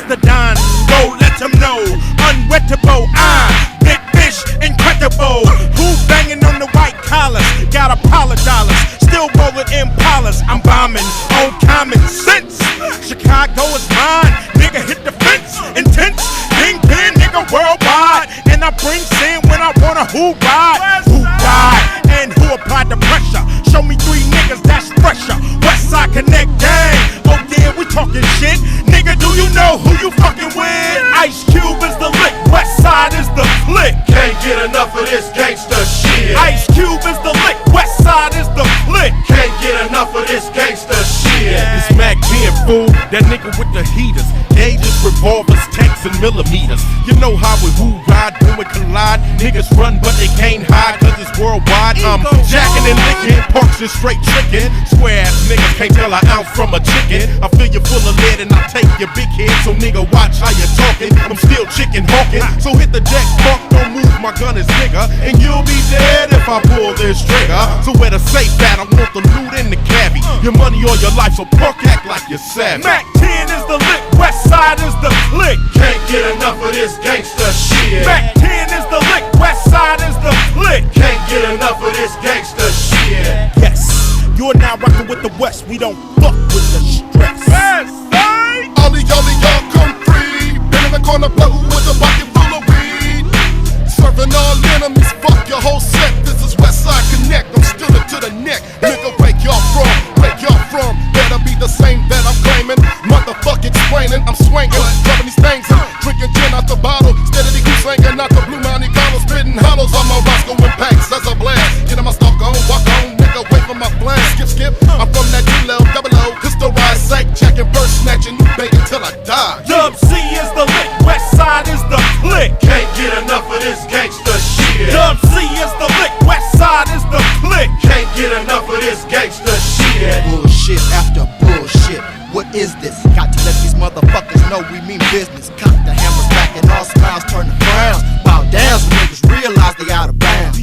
the Don. Go let them know, unwettable, big fish, incredible. Who banging on the white collars? Got $1, still rolling Impalas. I'm bombing on common sense. Chicago is mine, nigga hit the fence. Intense, kingpin, nigga worldwide. And I bring sin when I wanna who ride, and who applied the pressure. Show me 3 niggas that's fresher. Westside Connect gang, oh yeah, we talking shit. Nigga, do you know who you fucking with? Ice Cube is the lick, Westside is the flick. Can't get enough of this gangsta shit. Ice Cube is the lick, Westside is the flick. Can't get enough of this gangsta shit. It's Mac 10, fool, that nigga with the heaters, gauges, revolvers, tanks, and millimeters. You know how we who ride when we collide. Niggas run but they can't hide cause it's worldwide. I'm jacking and licking, punks and straight tricking. Square ass niggas can't tell an ounce from a chicken. I fill you full of lead and I take your big head. So nigga watch how you talking. I'm still chicken hawking. So hit the deck, fuck, don't move, my gun is bigger. And you'll be dead if I pull this trigger. So where the safe at, I want the loot in the cabbie. Your money or your life, so punk act like you're savage. Mac 10 is the lick, Westside is the flick. Can't get enough of this gangsta shit. Mac 10 is the lick, Westside is the flick. Can't get enough of this gangsta shit. Yes, you're now rocking with the West. We don't fuck with the stress. All y'all come free. Been in the corner blow with a bucket full of weed. Serving all enemies, fuck your whole set. This is Westside Connect, I'm still to the neck. Nigga, where y'all from? Better be the same that I'm claiming. Motherfuck explaining, I'm swinging, rubbing these things up, drinking gin out the bottle. Steadily keep slanging out the Blue Mountain Collar, spitting hollows on my Roscoe impacts as a blast. Get on my stalk on, walk on, nigga, away from my flank. Skip, I'm from that G-Level, double O, pistol rise, sack, jacking, burst, snatching, you bait till I die. Dub C is the lick, Westside is the flick. Can't get enough of this gangsta shit. Dub C is the lick, Westside is the flick. Can't get enough of this gangsta shit. Bullshit after bullshit. What is this? Got to let these motherfuckers know we mean business. Cock the hammers back and all smiles turn to frowns. Bow down so niggas realize they out of bounds.